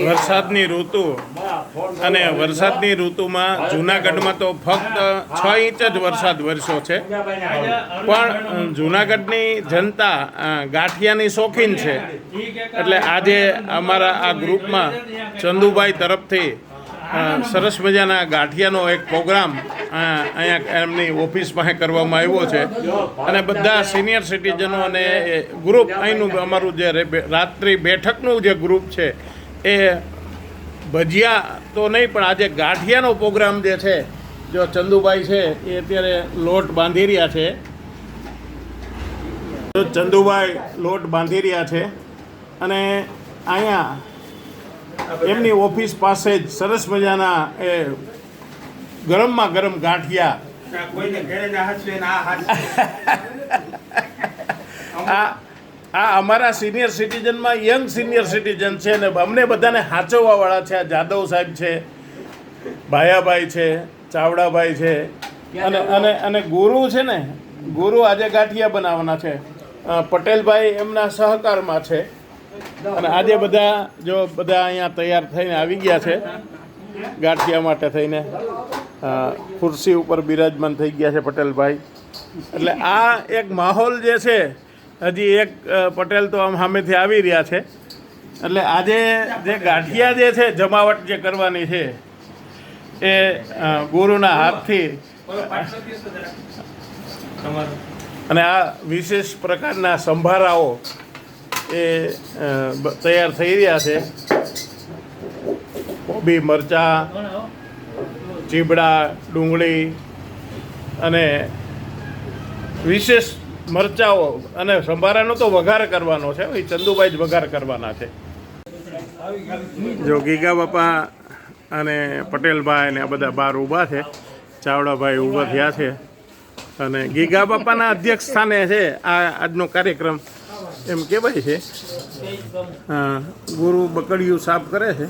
વરસાદની ઋતુ અને વરસાદની ઋતુમાં જૂનાગઢમાં તો ફક્ત 6 ઇંચ જ વરસાદ વરસ્યો છે, પણ જૂનાગઢની જનતા ગાંઠિયાની શોખીન છે. એટલે આજે અમારા આ ગ્રુપમાં ચંદુભાઈ તરફથી સરસ મજાના ગાંઠિયાનો એક પ્રોગ્રામ અહીંયા એમની ઓફિસ પાસે કરવામાં આવ્યો છે અને બધા સિનિયર સિટીઝનો અને ગ્રુપ અહીંનું અમારું જે રાત્રિ બેઠકનું જે ગ્રુપ છે એ ભજીયા તો નહીં પણ આજે ગાંઠિયાનો પ્રોગ્રામ જે છે, જો ચંદુભાઈ છે એ અત્યારે લોટ બાંધી રહ્યા છે. જો ચંદુભાઈ લોટ બાંધી રહ્યા છે અને અહીંયા એમની ઓફિસ પાસે જ સરસ મજાના એ ગરમમાં ગરમ ગાંઠિયા આ અમારા સિનિયર સિટીઝનમાં યંગ સિનિયર સિટીઝન છે ને અમને બધાને હાચવવાવાળા છે. આ જાદવ સાહેબ છે, ભાયાભાઈ છે, ચાવડાભાઈ છે અને અને અને ગુરુ છે ને, ગુરુ આજે ગાંઠિયા બનાવવાના છે. પટેલભાઈ એમના સહકારમાં છે અને આજે બધા જો બધા અહીંયા તૈયાર થઈને આવી ગયા છે ગાંઠિયા માટે થઈને. ખુરશી ઉપર બિરાજમાન થઈ ગયા છે પટેલભાઈ. એટલે આ એક માહોલ જે છે, હજી એક પટેલ તો આમ સામેથી આવી રહ્યા છે. એટલે આજે જે ગાંઠિયા જે છે, જમાવટ જે કરવાની છે એ ગુરુના હાથથી અને આ વિશેષ પ્રકારના સંભારાઓ એ તૈયાર થઈ રહ્યા છે. કોબી, મરચાં, ચીબડા, ડુંગળી અને વિશેષ મરચાઓ અને સંભારાનો તો વઘાર કરવાનો છે. એ ચંદુભાઈ જ વઘાર કરવાના છે. જો ગીગા બાપા અને પટેલભાઈ ને આ બધા બહાર ઊભા છે. ચાવડાભાઈ ઊભા થયા છે અને ગીગા બાપાના અધ્યક્ષ સ્થાને છે આ આજનો કાર્યક્રમ એમ કહેવાય છે. ગુરુ બકડિયું સાફ કરે છે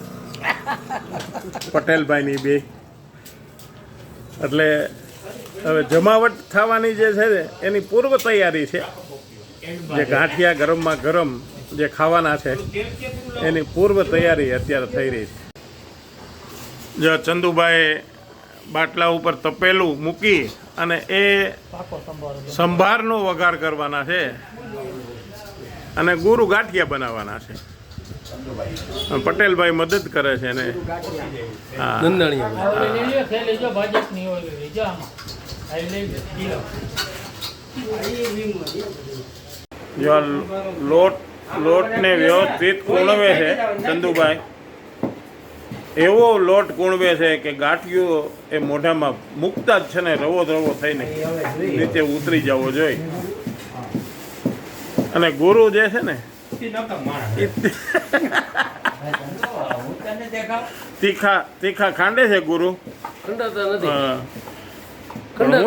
પટેલભાઈની બે. એટલે હવે જમાવટ થવાની જે છે એની પૂર્વ તૈયારી છે. જે ગાંઠિયા ગરમમાં ગરમ જે ખાવાના છે એની પૂર્વ તૈયારી અત્યારે થઈ રહી છે. જો ચંદુભાઈ બાટલા ઉપર તપેલું મૂકી અને એ સંભારનો વઘાર કરવાના છે અને ગુરુ ગાંઠિયા બનાવવાના છે. પટેલભાઈ મદદ કરે છે ને. જો લોટને વ્યવસ્થિત કૂણવે છે ચંદુભાઈ. એવો લોટ કૂણવે છે કે ગાંઠિયો એ મોઢામાં મૂકતા જ છે ને રવો રવો થઈને નીચે ઉતરી જવો જોઈએ. અને ગુરુ જે છે ને તીખા ખાંડે છે ગુરુ. શું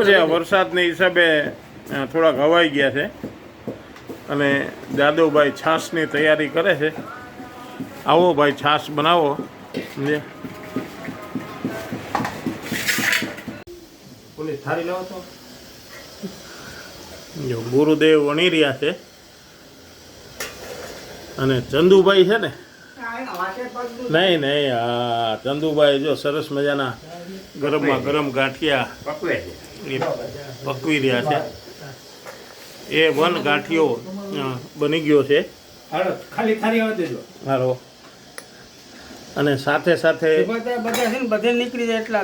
છે, વરસાદની હિસાબે થોડાક હવાઈ ગયા છે અને જાદવભાઈ છાશની તૈયારી કરે છે. આવો ભાઈ, છાશ બનાવો. જો ગુરુદેવ વણી રહ્યા છે અને ચંદુભાઈ છે ને, નહીં હા, ચંદુભાઈ જો સરસ મજાના ગરમમાં ગરમ ગાંઠિયા પકવી રહ્યા છે. એ વન ગાંઠિયો બની ગયો છે. હારો અને સાથે સાથે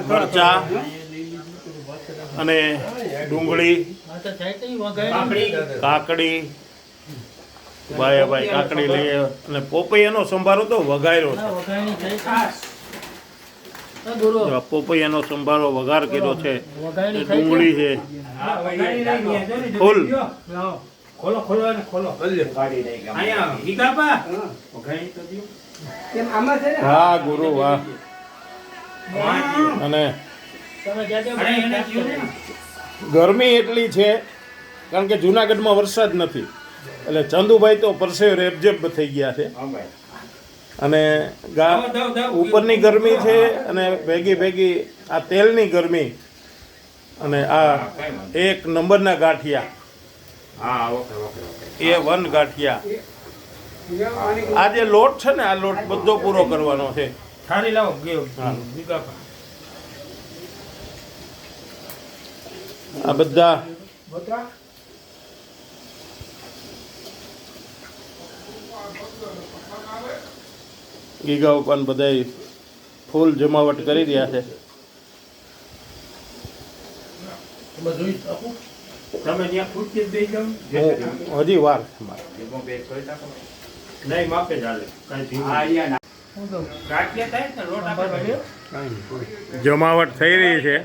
મરચા અને ડુંગળી, કાકડી, ભાઈ કાકડી લઈએ અને પોપૈયાનો સંભારો તો વઘાર્યો છે. પોપૈયાનો સંભારો વઘાર કર્યો છે. ડુંગળી છે, ફૂલ. હા ગુરુ, વાહ. અને ગરમી એટલી છે કારણ કે જૂનાગઢમાં વરસાદ નથી એટલે ચંદુભાઈ તો પરસેવ રેબઝેબ થઈ ગયા છે. અને ઉપરની ગરમી છે અને ભેગી આ તેલની ગરમી અને આ એક નંબરના ગાંઠિયા, એ વન ગાંઠિયા આ જે લોટ છે ને, આ લોટ બધો પૂરો કરવાનો છે. થાળી લાવો ગયો હા. વિકાપા આ બધા ગીગા ઉપર બધા ફૂલ જમાવટ કરી રહ્યા છે. તમે જોઈ શકો તમે ત્યાં ખુરશી જ દઈ જાઓ હું હજી વાર છે મારે. નહીં માપે ચાલે કાંઈ ગાંઠિયા થાય ને લોટ આપણે જમાવટ થઈ રહી છે.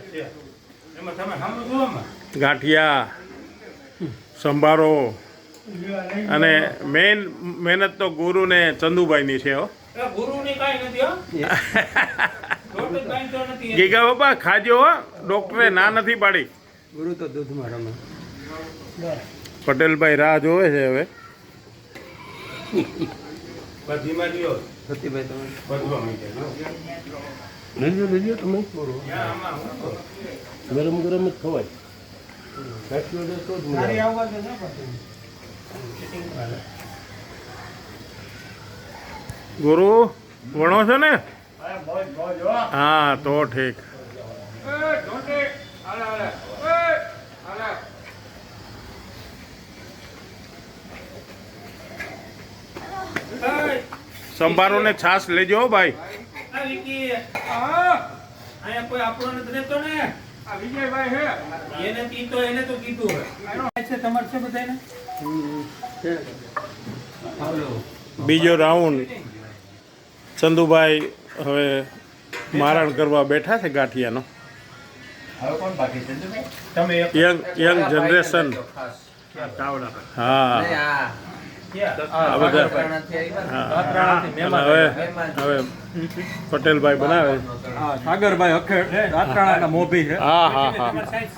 એમાં તમે સામે જોવામાં ગાંઠિયા, સંભારો અને મેઇન મહેનત તો ગુરુ ને ચંદુભાઈની છે. હો ગુરુની કાંઈ નથી હો લોટ જ બાંધતો નથી ગીગા બાપા ખાજો. હો ડોક્ટરે ના નથી પાડી. ગુરુ તો દૂધમાં રમે. પટેલભાઈ રાહ જોવે છે હવે. બધીમાં લ્યો સતીભાઈ તમે બધવા મીઠે લેજો તમે બોલો. આમાં હું કહું? ગરમ ગરમ જ ખવાય. ફેક્ટરી તો જ મજા આવે. ગુરુ વણો છો ને? હા તો ઠીક. સંભારો ને છાશ લેજો હો ભાઈ. આ વિકી અહીંયા કોઈ આપણો નથી રહેતો ને આ વિજયભાઈ હે એને કીધું એને તો કીધું હે છે તમારે છે બધાને બીજો રાઉન્ડ ચંદુભાઈ હવે મારણ કરવા બેઠા છે ગાંઠિયાનો. તમે એક યંગ જનરેશન. હા આ બધા હા. અને હવે પટેલભાઈ બનાવે. સાગરભાઈ અખેડ જાત્રાણાના મોભી છે. હા હા હા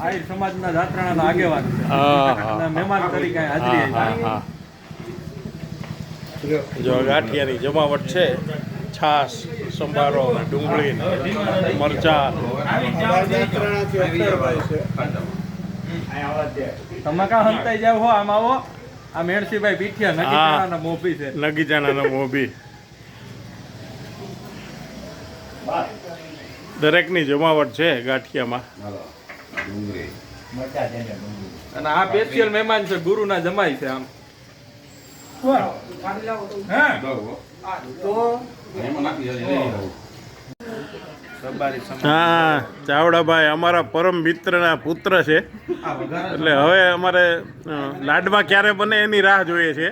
આહિર સમાજના જાત્રાણાના આગેવાન છે. હા હા અને મહેમાન તરીકે અહીં હાજરી હા આપી. હા. જો ગાંઠિયાની જમાવટ છે. છાશ, સંભારો, ડુંગળી, મરચા. તમે કાં હંતાઈ જાવ હો આમ આવો. આ મેણસીભાઈ પીઠિયા નગીચાણાના મોભી છે. નગીચાણાનો મોભી. દરેકની જમાવટ છે ગાંઠિયામાં. અને આ સ્પેશિયલ મહેમાન છે, ગુરુના જમાઈ છે. આમ હા ચાવડાભાઈ અમારા પરમ મિત્રના પુત્ર છે. એટલે હવે અમારે લાડવા ક્યારે બને એની રાહ જોઈએ છે.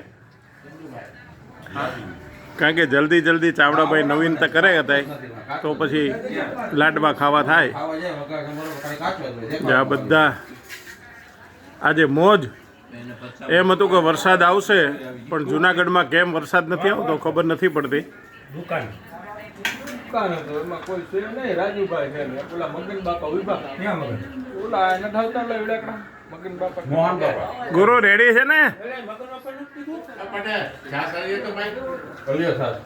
કારણ કે જલ્દી જલ્દી ચાવડાભાઈ નવીનતા કરે હતા તો પછી લાડવા ખાવા થાય. આ બધા આજે મોજ. એમ હતું કે વરસાદ આવશે પણ જુનાગઢમાં કેમ વરસાદ નથી આવતો ખબર નથી પડતી. દુકાન દુકાન હતો એમાં કોઈ છે નહીં. રાજુભાઈ છે ને ઓલા મગન બાપા ઉભા. ક્યાં મગન ઓલા નથી આવતા ઓલા એવડાકડા મગન બાપા. મોહન બાપા ગુરુ રેડી છે ને? મગન બાપા નથી કીધું કલ્યો સાહેબ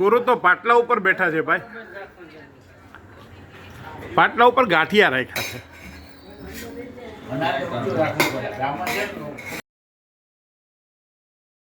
ગુરુ તો પાટલા ઉપર બેઠા છે ભાઈ. પાટલા ઉપર ગાંઠિયા રાખ્યા છે.